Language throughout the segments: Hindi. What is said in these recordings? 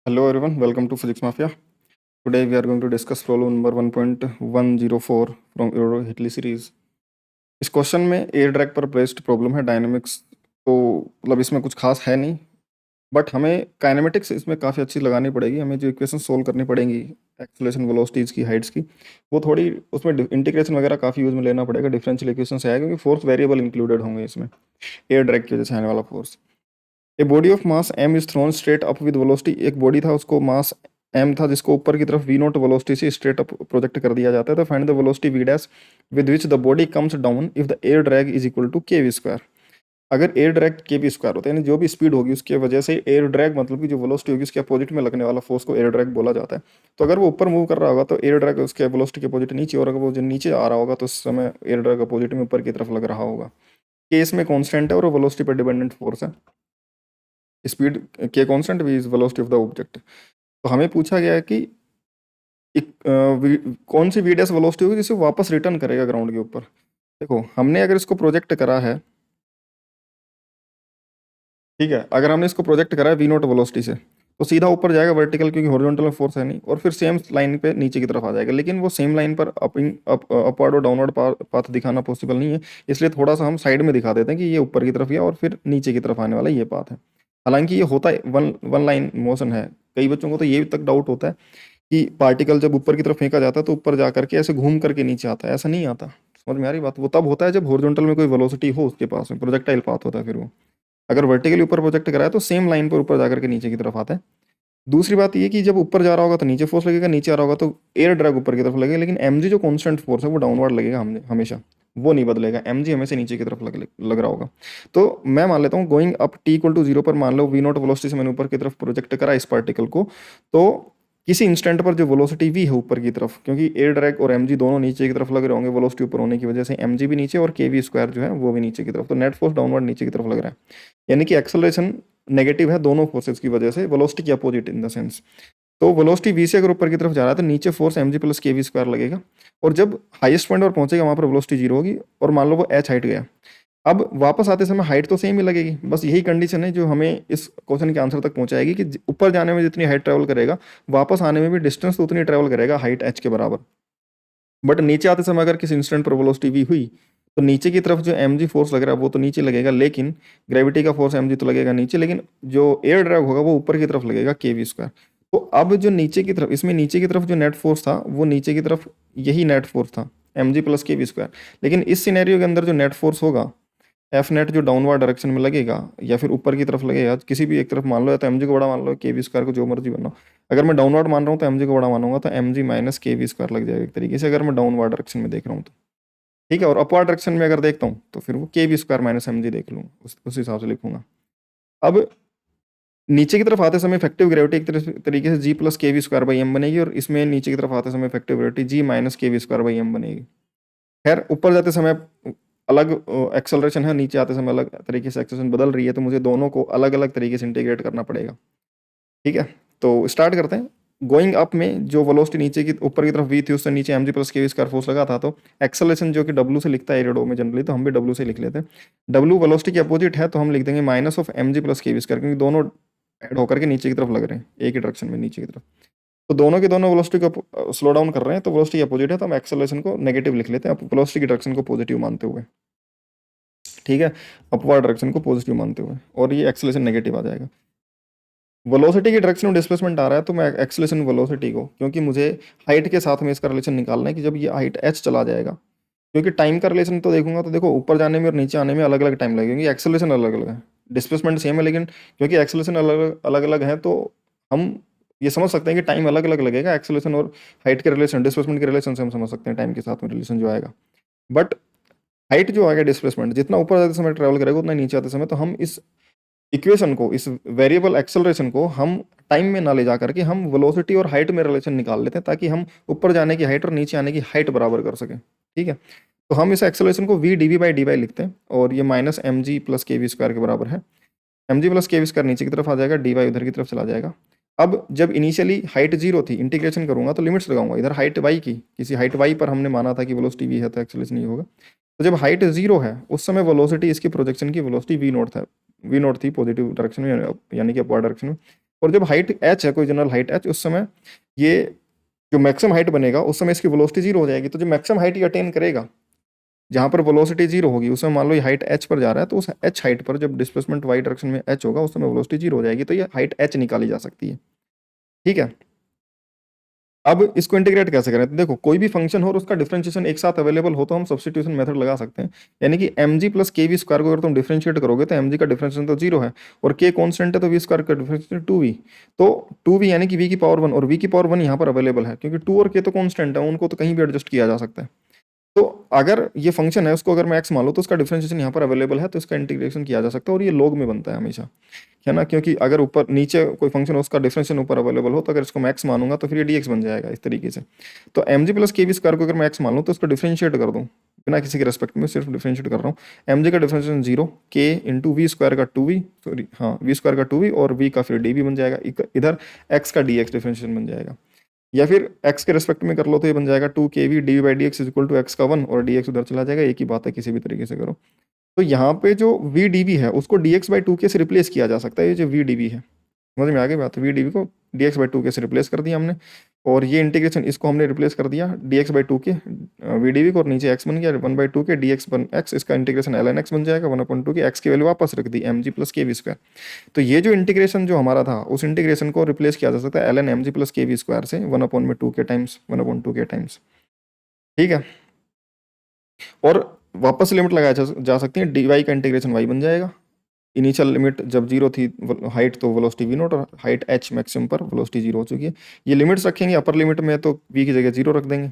Hello everyone, welcome to Physics Mafia. Today we are going to discuss problem number 1.104 from Euro Hitley series. इस क्वेश्चन में एयर ड्रैग पर बेस्ड प्रॉब्लम है डायनामिक्स, तो मतलब इसमें कुछ खास है नहीं, बट हमें काइनेमेटिक्स इसमें काफ़ी अच्छी लगानी पड़ेगी। हमें जो इक्वेशन सोल्व करनी पड़ेंगी एक्सेलरेशन वेलोसिटीज़ की, हाइट्स की, वो थोड़ी उसमें इंटीग्रेशन वगैरह काफ़ी यूज़ में लेना पड़ेगा। डिफरेंशियल इक्वेशन से आएगा क्योंकि फोर्स वेरिएबल इंक्लूडेड होंगे इसमें, एयर ड्रैग की वजह से आने वाला force. A body of mass m is throne straight up with velocity. एक बॉडी था, उसको मास m था, जिसको ऊपर की तरफ v नॉट वेलोसिटी से स्ट्रेट अप प्रोजेक्ट कर दिया जाता है। तो find the velocity v dash with which the body comes down if the air drag is equal to k v square. अगर air drag k v square होता है, यानी जो भी स्पीड होगी उसके वजह से एयर ड्रैग, मतलब कि जो वेलोसिटी होगी उसके अपोजिट में लगने वाला फोर्स को एयर ड्रैग बोला जाता है। तो अगर वो ऊपर मूव कर रहा होगा तो एयर ड्रैग उसके वेलोसिटी के अपोजिट नीचे, और अगर वो जो नीचे आ रहा होगा तो उस समय एयर ड्रैग अपोजिट में ऊपर की तरफ लग रहा होगा। केस में कॉन्स्टेंट है और वेलोसिटी पर डिपेंडेंट फोर्स है। स्पीड के constant, v is velocity of the object. तो हमें पूछा गया है कि कौन सी वी डैश वेलोसिटी होगी जिसे वापस रिटर्न करेगा ग्राउंड के ऊपर। देखो, हमने अगर इसको प्रोजेक्ट करा है, ठीक है, अगर हमने इसको प्रोजेक्ट करा है वी नॉट वेलोसिटी से, तो सीधा ऊपर जाएगा वर्टिकल, क्योंकि हॉरिजॉन्टल में फोर्स है नहीं, और फिर सेम लाइन पे नीचे की तरफ आ जाएगा। लेकिन वो सेम लाइन पर अपवर्ड और डाउनवर्ड पाथ दिखाना पॉसिबल नहीं है, इसलिए थोड़ा सा हम साइड में दिखा देते हैं कि ये ऊपर की तरफ गया और फिर नीचे की तरफ आने वाला ये पाथ है। हालांकि ये होता है वन लाइन मोशन है। कई बच्चों को तो ये तक डाउट होता है कि पार्टिकल जब ऊपर की तरफ फेंका जाता है तो ऊपर जा करके ऐसे घूम करके नीचे आता है। ऐसा नहीं आता। समझ में आ रही बात? वो तब होता है जब हॉरिजॉन्टल में कोई वेलोसिटी हो उसके पास में, प्रोजेक्टाइल पाथ होता है। फिर वो अगर वर्टिकली ऊपर प्रोजेक्ट कराए तो सेम लाइन पर ऊपर जाकर के नीचे की तरफ आता है। दूसरी बात ये कि जब ऊपर जा रहा होगा तो नीचे फोर्स लगेगा, नीचे आ रहा होगा तो एयर ड्रैग ऊपर की तरफ लगेगा। लेकिन mg जो कांस्टेंट फोर्स है वो डाउनवर्ड लगेगा हमेशा, वो नहीं बदलेगा। mg हमेशा नीचे की तरफ लग रहा होगा। तो मैं मान लेता हूँ going up t equal to 0 पर, मान लो वी नॉट वेलोसिटी से मैंने ऊपर की तरफ प्रोजेक्ट करा इस पार्टिकल को, तो किसी इंस्टेंट पर जो वेलोसिटी v है ऊपर की तरफ, क्योंकि एयर ड्रैग और mg दोनों नीचे की तरफ लग रहे होंगे वेलोसिटी ऊपर होने की वजह से, mg भी नीचे और के वी स्क्वायर जो है वो भी नीचे की तरफ, तो नेट फोर्स डाउनवर्ड नीचे की तरफ लग रहा है। यानी कि एक्सेलरेशन नेगेटिव है दोनों फोर्सेस की वजह से, वेलोसिटी की अपोजिट इन द सेंस। तो वेलोसिटी v से अगर ऊपर की तरफ जा रहा है तो नीचे फोर्स mg प्लस के वी स्क्वायर लगेगा, और जब हाईएस्ट पॉइंट पर पहुंचेगा वहां पर वेलोसिटी 0 होगी, और मान लो वो h हाइट गया। अब वापस आते समय हाइट तो सेम ही लगेगी। बस यही कंडीशन है जो हमें इस क्वेश्चन के आंसर तक पहुंचाएगी कि ऊपर जाने में जितनी हाइट ट्रेवल करेगा, वापस आने में भी डिस्टेंस तो उतनी ट्रेवल करेगा, हाइट h के बराबर। बट नीचे आते समय अगर किसी इंस्टेंट पर वेलोसिटी v हुई तो नीचे की तरफ जो mg फोर्स लग रहा है वो तो नीचे लगेगा, लेकिन ग्रेविटी का फोर्स mg तो लगेगा नीचे, लेकिन जो एयर ड्रैग होगा वो ऊपर की तरफ लगेगा के वी स्क्वायर। तो अब जो नीचे की तरफ, इसमें नीचे की तरफ जो नेट फोर्स था वो नीचे की तरफ यही नेट फोर्स था, mg प्लस के वी स्क्वायर। लेकिन इस सिनेरियो के अंदर जो नेट फोर्स होगा एफ नेट, जो डाउनवर्ड डायरेक्शन में लगेगा या फिर ऊपर की तरफ लगेगा, किसी भी एक तरफ मान लो, या तो एमजी को बड़ा मान लो, के वी स्क्वायर को जो मर्जी बनाओ। अगर मैं डाउनवर्ड मान रहा हूँ तो एमजी को बड़ा मानूंगा, तो MG minus k v square लग जाएगा एक तरीके से, अगर मैं डाउनवर्ड डायरेक्शन में देख रहा हूँ तो। ठीक है, और अपवर्ड डायरेक्शन में अगर देखता हूँ तो फिर वो के वी स्क्वायर माइनस एमजी देख लूँ, उस हिसाब से लिखूंगा। अब नीचे की तरफ आते समय इफेक्टिव ग्रेविटी एक तरीके से जी प्लस के वी स्क्वायर बाई एम बनेगी, और इसमें नीचे की तरफ आते समय effective gravity G minus k v square by M बनेगी। खैर, ऊपर जाते समय अलग एक्सेलरेशन है, नीचे आते समय अलग तरीके से एक्सेलरेशन बदल रही है, तो मुझे दोनों को अलग अलग तरीके से इंटीग्रेट करना पड़ेगा। ठीक है, तो स्टार्ट करते हैं। गोइंग अप में जो वेलोसिटी नीचे की ऊपर की तरफ v थी, उससे नीचे mg प्लस के वी स्क्वायर फोर्स लगा था, तो एक्सेलरेशन जो कि w से लिखता है एरिया में जनरली, तो हम भी w से लिख लेते हैं। w वेलोसिटी के अपोजिट है तो हम लिख देंगे माइनस ऑफ mg प्लस के वी स्क्वायर, क्योंकि दोनों ऐड होकर के नीचे की तरफ लग रहे हैं एक ही डायरेक्शन में नीचे की तरफ। तो दोनों के दोनों वेलोसिटी को स्लो डाउन कर रहे हैं, तो वेलोसिटी अपोजिट है तो हम एक्सेलरेशन को नेगेटिव लिख लेते हैं, वेलोसिटी की डायरेक्शन को पॉजिटिव मानते हुए। ठीक है, अपवर्ड डायरेक्शन को पॉजिटिव मानते हुए, और ये एक्सेलरेशन नेगेटिव आ जाएगा। वेलोसिटी की डायरेक्शन में डिस्प्लेसमेंट आ रहा है तो मैं एक्सेलरेशन वेलोसिटी को, क्योंकि मुझे हाइट के साथ में इसका रिलेशन निकालना है कि जब ये हाइट h चला जाएगा, क्योंकि टाइम का रिलेशन तो देखूंगा तो देखो ऊपर जाने में और नीचे आने में अलग अलग टाइम लगेगा, क्योंकि एक्सेलरेशन अलग अलग है, डिस्प्लेसमेंट सेम है, लेकिन क्योंकि एक्सेलरेशन अलग अलग है तो हम ये समझ सकते हैं कि टाइम अलग अलग लगेगा। एक्सेलरेशन और हाइट के रिलेशन, डिस्प्लेसमेंट के रिलेशन से हम समझ सकते हैं टाइम के साथ में रिलेशन जो आएगा। बट हाइट जो आएगा, डिस्प्लेसमेंट जितना ऊपर जाते समय ट्रेवल करेगा उतना नीचे आते समय, तो हम इस इक्वेशन को, इस वेरिएबल एक्सेलरेशन को हम टाइम में ना ले जा करके हम वेलोसिटी और हाइट में रिलेशन निकाल लेते हैं, ताकि हम ऊपर जाने की हाइट और नीचे आने की हाइट बराबर कर सकें। ठीक है, तो हम इस एक्सेलरेशन को v d v by d y लिखते हैं, और ये माइनस एम जी प्लस के वी स्क्वायर के बराबर है। एम जी प्लस के वी स्क्वायर नीचे की तरफ आ जाएगा, डी वाई उधर की तरफ चला जाएगा। अब जब इनिशियली हाइट 0 थी, इंटीग्रेशन करूंगा तो लिमिट्स लगाऊंगा इधर हाइट वाई की, किसी हाइट वाई पर हमने माना था कि वेलोसिटी वी है तो एक्सेलरेशन नहीं होगा। तो जब हाइट 0 है उस समय वेलोसिटी, इसकी प्रोजेक्शन की वेलोसिटी वी नॉट था, वी नॉट थी पॉजिटिव डायरेक्शन में, यानी कि अपवर्ड डायरेक्शन में। और जब हाइट h है, कोई जनरल हाइट h, उस समय ये जो मैक्सिमम हाइट बनेगा उस समय इसकी वेलोसिटी जीरो हो जाएगी। तो जो मैक्सिमम हाइट ये अटेन करेगा, जहाँ पर वेलोसिटी जीरो होगी, उसमें मान लो ये हाइट h पर जा रहा है, तो उस h हाइट पर जब डिस्प्लेसमेंट y डायरेक्शन में h होगा उस समय वेलोसिटी जीरो हो जाएगी। तो ये हाइट h निकाली जा सकती है। ठीक है, अब इसको इंटीग्रेट कैसे करें? तो देखो, कोई भी फंक्शन हो और उसका डिफरेंशिएशन एक साथ अवेलेबल हो तो हम सब्स्टिट्यूशन मेथड लगा सकते हैं। यानी कि mg प्लस के वी स्क्वायर को अगर तुम डिफरेंशिएट करोगे तो mg का डिफरेंशिएशन तो जीरो है और k कांस्टेंट है, तो वी स्क्वायर का डिफरेंशिएशन 2v। तो 2v यानी कि v की पावर 1, और v की पावर 1 यहाँ पर अवेलेबल है क्योंकि 2 और k तो कांस्टेंट है, उनको तो कहीं भी एडजस्ट किया जा सकता है। तो अगर ये फंक्शन है उसको अगर मैं x मान लो तो उसका डिफरेंशिएशन यहाँ पर अवेलेबल है, तो इसका इंटीग्रेशन किया जा सकता है और ये लॉग में बनता है हमेशा, है ना, क्योंकि अगर ऊपर नीचे कोई फंक्शन हो उसका डिफरेंशिएशन ऊपर अवेलेबल हो तो अगर इसको मैं x मानूंगा तो फिर ये dx बन जाएगा इस तरीके से। तो mg प्लस के वी स्क्वायर को अगर मैं x मान लूँ तो उसको डिफरेंशिएट कर दूँ बिना किसी के रेस्पेक्ट में, सिर्फ डिफरेंशिएट कर रहा हूँ। mg का differentiation zero, k into v square का 2v, सॉरी हाँ वी स्क्वायर का 2v, और v का फिर dv बन जाएगा, इधर x का dx डिफरेंशिएशन बन जाएगा। या फिर x के रेस्पेक्ट में कर लो तो ये बन जाएगा 2kv d by d x is equal to x का 1, और dx उधर चला जाएगा, एक ही बात है किसी भी तरीके से करो। तो यहाँ पे जो वी डी वी है उसको dx बाई 2k से रिप्लेस किया जा सकता है। ये जो वी डी वी है, समझ में आ गई बात? वी डी वी को dx बाई 2k से रिप्लेस कर दिया हमने, और ये इंटीग्रेशन इसको हमने रिप्लेस कर दिया dx by 2k v d v को, और नीचे x बन गया 1/2k dx बन x, इसका इंटीग्रेशन ln x बन जाएगा 1/2k, x की वैल्यू वापस रख दी mg प्लस के वी स्क्वायर। तो ये जो इंटीग्रेशन जो हमारा था उस इंटीग्रेशन को रिप्लेस किया जा सकता है ln mg प्लस के वी स्क्वायर से 1/2k टाइम्स 1/2k टाइम्स। ठीक है, और वापस लिमिट लगाया जा सकती है, डी वाई का इंटीग्रेशन y बन जाएगा। इनिशियल लिमिट जब जीरो थी हाइट, तो वेलोसिटी वी नॉट, और हाइट h मैक्सिमम पर वेलोसिटी जीरो हो चुकी है। ये लिमिट्स रखेंगे, अपर लिमिट में तो v की जगह जीरो रख देंगे,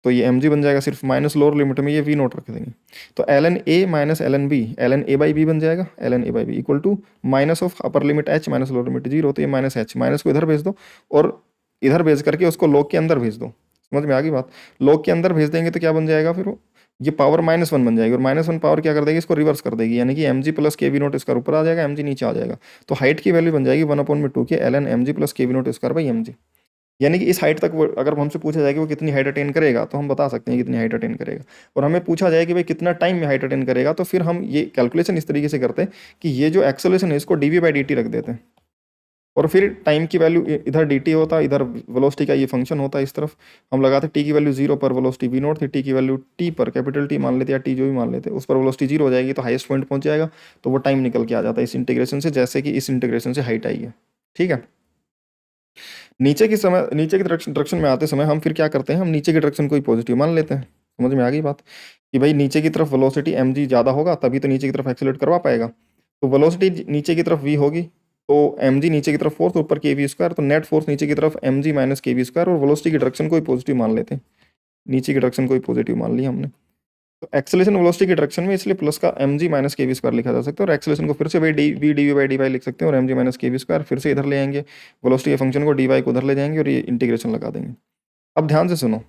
तो ये mg बन जाएगा सिर्फ, माइनस लोअर लिमिट में ये वी नॉट रख देंगे। तो ln a minus ln b, ln a by B बन जाएगा, ln a by B equal to minus of upper limit h minus lower limit zero, तो ये माइनस h, माइनस को इधर भेज दो और इधर भेज करके उसको लॉग के अंदर भेज दो। समझ में आ गई बात? लॉग के अंदर भेज देंगे तो क्या बन जाएगा फिर वो, ये पावर -1 बन जाएगी, और -1 पावर क्या कर देगी, इसको रिवर्स कर देगी, यानी कि mg प्लस के वी नॉट स्क्वायर ऊपर आ जाएगा, mg नीचे आ जाएगा। तो हाइट की वैल्यू बन जाएगी 1/2k ln mg प्लस के we naught square by mg। यानी कि इस हाइट तक वो, अगर हमसे पूछा जाए कि वो कितनी हाइट अटेन करेगा तो हम बता सकते हैं कितनी हाइट अटेन करेगा, और हमें पूछा जाए कि भाई कितना टाइम में हाइट अटेन करेगा, तो फिर हम ये कैलकुलेशन इस तरीके से करते हैं कि ये जो एक्सेलरेशन है इसको dv बाई dt रख देते हैं, और फिर टाइम की वैल्यू इधर dt होता है, इधर वेलोसिटी का ये फंक्शन होता है, इस तरफ हम लगाते t की वैल्यू जीरो पर वेलोसिटी वी नॉट थी, t की वैल्यू t पर कैपिटल T मान लेते या t जो भी मान लेते, उस पर वेलोसिटी जीरो हो जाएगी, तो हाईएस्ट पॉइंट पहुंच जाएगा, तो वो टाइम निकल के आ जाता है इस इंटीग्रेशन से, जैसे कि इस इंटीग्रेशन से हाइट आई है। ठीक है, नीचे की डायरेक्शन में आते समय हम फिर क्या करते हैं, हम नीचे की डायरेक्शन को ही पॉजिटिव मान लेते हैं। समझ में आ गई बात कि भाई नीचे की तरफ वेलोसिटी mg ज़्यादा होगा तभी तो नीचे की तरफ एक्सेलरेट करवा पाएगा, तो वेलोसिटी नीचे की तरफ v होगी, तो mg नीचे की तरफ फोर्स, ऊपर के वी स्क्वायर, तो नेट फोर्स नीचे की तरफ mg minus k v square, और वेलोसिटी की डायरेक्शन को ही पॉजिटिव मान लेते हैं, नीचे की डायरेक्शन को ही पॉजिटिव मान लिया हमने। तो एक्सेलेरेशन वेलोसिटी की डायरेक्शन में इसलिए प्लस का mg minus k v square लिखा जा सकता है, और एक्सेलेरेशन को फिर से d v by d y लिख सकते हैं, और mg minus k v square फिर से इधर ले आएंगे, वेलोसिटी के फंक्शन को dy को उधर ले जाएंगे और ये इंटीग्रेशन लगा देंगे। अब ध्यान से सुनो,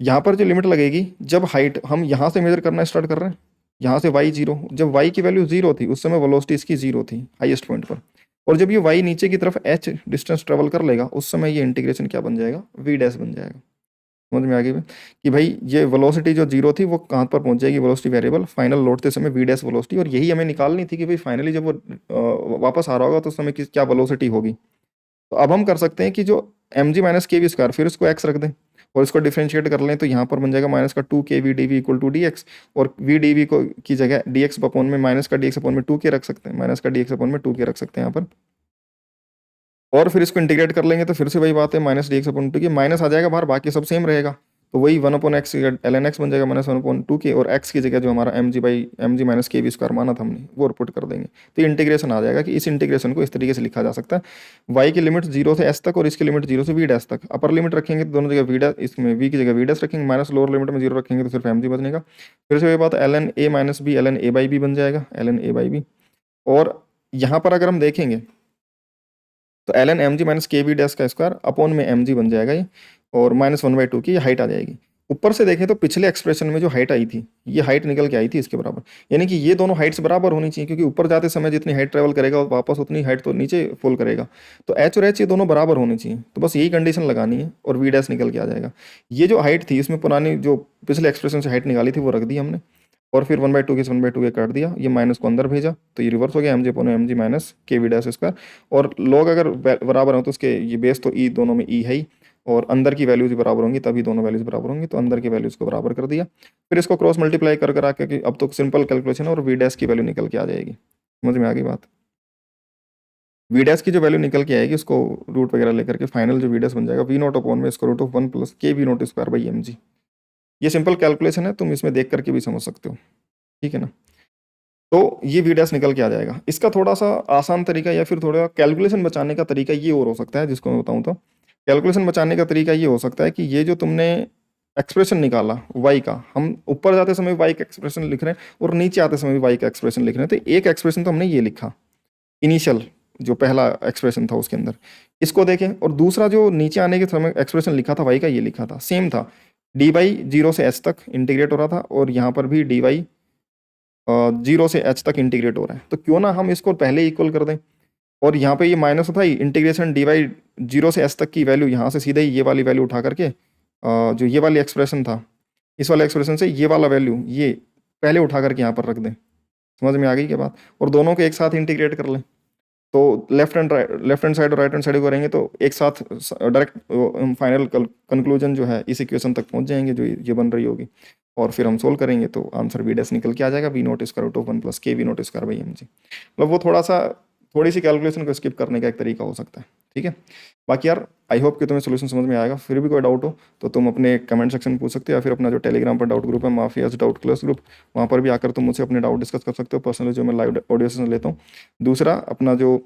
यहाँ पर जो लिमिट लगेगी जब हाइट हम यहाँ से मेजर करना स्टार्ट कर रहे हैं, यहाँ से y जीरो, जब y की वैल्यू जीरो थी उस समय वेलोसिटी इसकी जीरो थी हाईएस्ट पॉइंट पर, और जब ये y नीचे की तरफ h डिस्टेंस ट्रेवल कर लेगा उस समय ये इंटीग्रेशन क्या बन जाएगा, v डैश बन जाएगा। समझ में आ गई कि भाई ये वेलोसिटी जो जीरो थी वो कहाँ पर पहुंच जाएगी, वेलोसिटी वेरिएबल फाइनल लौटते समय v डैश वेलोसिटी, और यही हमें निकालनी थी कि भाई फाइनली जब वो वापस आ रहा होगा तो उस समय क्या वेलोसिटी होगी। तो अब हम कर सकते हैं कि जो mg minus k v square, फिर उसको x रख दें और इसको डिफरेंशिएट कर लें, तो यहाँ पर बन जाएगा माइनस का 2k v d v equal to d x, और वी डी वी को की जगह डी एक्स अपॉन में माइनस का डी एक्स अपॉन में 2k रख सकते हैं, माइनस का डी एक्स अपॉन में 2k रख सकते हैं यहाँ पर, और फिर इसको इंटीग्रेट कर लेंगे तो फिर से वही बात है, minus D x upon 2k, minus आ जाएगा बाहर, बाकी सब सेम रहेगा, तो वही 1/x ln x बन जाएगा माइनस 1/2k, और x की जगह जो हमारा mg minus k v square माना था हमने वो रिपोर्ट कर देंगे, तो इंटीग्रेशन आ जाएगा कि इस इंटीग्रेशन को इस तरीके से लिखा जा सकता है, y की लिमिट 0 से s तक और इसकी लिमिट 0 से v डैश तक, अपर लिमिट रखेंगे तो दोनों जगह v डैश, इसमें v की जगह v डैश रखेंगे, माइनस लोअर लिमिट में 0 रखेंगे तो सिर्फ mg बचनेगा। फिर से वही बात ln a minus b ln a by B बन जाएगा, ln a बाई बी, और यहाँ पर अगर हम देखेंगे तो ln mg minus k we dash का स्क्वायर अपॉन में mg बन जाएगा ये, और -1/2 की हाइट आ जाएगी। ऊपर से देखें तो पिछले एक्सप्रेशन में जो हाइट आई थी ये हाइट निकल के आई थी इसके बराबर, यानी कि ये दोनों हाइट्स बराबर होनी चाहिए, क्योंकि ऊपर जाते समय जितनी हाइट ट्रेवल करेगा वापस उतनी हाइट तो नीचे फॉल करेगा, तो एच और एच ये दोनों बराबर होनी चाहिए, तो बस यही कंडीशन लगानी है और वी डैश निकल के आ जाएगा। ये जो हाइट थी इसमें पुरानी जो पिछले एक्सप्रेशन से हाइट निकाली थी वो रख दी हमने, और फिर 1/2 के 1/2 के काट दिया, ये माइनस को अंदर भेजा तो ये रिवर्स हो गया, mj upon mg minus k we dash square. और लॉग अगर बराबर हो तो उसके ये बेस तो ई दोनों में ई है ही, और अंदर की वैल्यूज बराबर होंगी तभी दोनों वैल्यूज बराबर होंगी, तो अंदर की वैल्यूज को बराबर कर दिया। फिर इसको क्रॉस मल्टीप्लाई कर आके कि अब तो सिंपल कैलकुलेशन है और वी डैश की वैल्यू निकल के आ जाएगी। समझ में आ गई बात? वी डैश की जो वैल्यू निकल के आएगी उसको रूट वगैरह लेकर के फाइनल जो वी डैश बन जाएगा वी नॉट अपॉन में स्क्वायर रूट ऑफ 1 प्लस के we naught square by M g. ये सिंपल कैलकुलेशन है, तुम इसमें देख करके भी समझ सकते हो, ठीक है ना। तो ये वी डैश निकल के आ जाएगा। इसका थोड़ा सा आसान तरीका या फिर थोड़ा कैलकुलेशन बचाने का तरीका ये और हो सकता है, जिसको मैं बताऊं तो कैलकुलेशन बचाने का तरीका ये हो सकता है कि ये जो तुमने एक्सप्रेशन निकाला वाई का, हम ऊपर जाते समय वाई का एक्सप्रेशन लिख रहे हैं और नीचे आते समय वाई का एक्सप्रेशन लिख रहे हैं, तो एक एक्सप्रेशन तो हमने ये लिखा इनिशियल जो पहला एक्सप्रेशन था उसके अंदर, इसको देखें, और दूसरा जो नीचे आने के समय एक्सप्रेशन लिखा था वाई का, ये लिखा था सेम था, डी वाई 0 से एच तक इंटीग्रेट हो रहा था और यहाँ पर भी डी वाई 0 से एच तक इंटीग्रेट हो रहा है। तो क्यों ना हम इसको पहले इक्वल कर दें, और यहाँ पे ये माइनस था ही, इंटीग्रेशन डी वाई 0 से एच तक की वैल्यू यहाँ से सीधे ही ये वाली वैल्यू उठा करके जो ये वाली एक्सप्रेशन था, इस वाले एक्सप्रेशन से ये वाला वैल्यू ये पहले उठा करके यहाँ पर रख दें। समझ में आ गई क्या बात? और दोनों को एक साथ इंटीग्रेट कर लें, तो लेफ्ट हैंड साइड और राइट हैंड साइड को करेंगे तो एक साथ डायरेक्ट फाइनल कंक्लूजन जो है इस इक्वेशन तक पहुंच जाएंगे जो ये बन रही होगी, और फिर हम सोल्व करेंगे तो आंसर वी डैश निकल के आ जाएगा we naught square root of 1 plus के we naught square by M G. मतलब वो थोड़ी सी कैलकुलेशन को स्किप करने का एक तरीका हो सकता है, ठीक है। बाकी यार आई होप कि तुम्हें सोल्यूशन समझ में आएगा। फिर भी कोई डाउट हो तो तुम अपने कमेंट सेक्शन में पूछ सकते हो, या फिर अपना जो टेलीग्राम पर डाउट ग्रुप है माफियाज डाउट क्लास ग्रुप, वहाँ पर भी आकर तुम मुझसे अपने डाउट डिस्कस कर सकते हो पर्सनली, जो मैं लाइव ऑडियो सेशन लेता हूँ। दूसरा अपना जो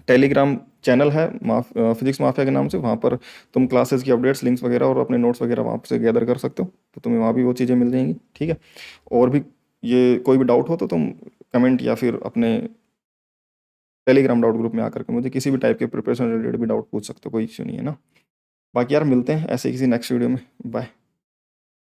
टेलीग्राम चैनल है फिजिक्स माफिया के नाम से, वहाँ पर तुम क्लासेस की अपडेट्स लिंक्स वगैरह और अपने नोट्स वगैरह वहाँ से गैदर कर सकते हो, तो तुम्हें वहाँ भी वो चीज़ें मिल जाएंगी, ठीक है। और भी ये कोई भी डाउट हो तो तुम कमेंट या फिर अपने टेलीग्राम डाउट ग्रुप में आकर के मुझे किसी भी टाइप के प्रिपरेशन रिलेटेड भी डाउट पूछ सकते हो, कोई इश्यू नहीं है ना। बाकी यार मिलते हैं ऐसे किसी नेक्स्ट वीडियो में, बाय।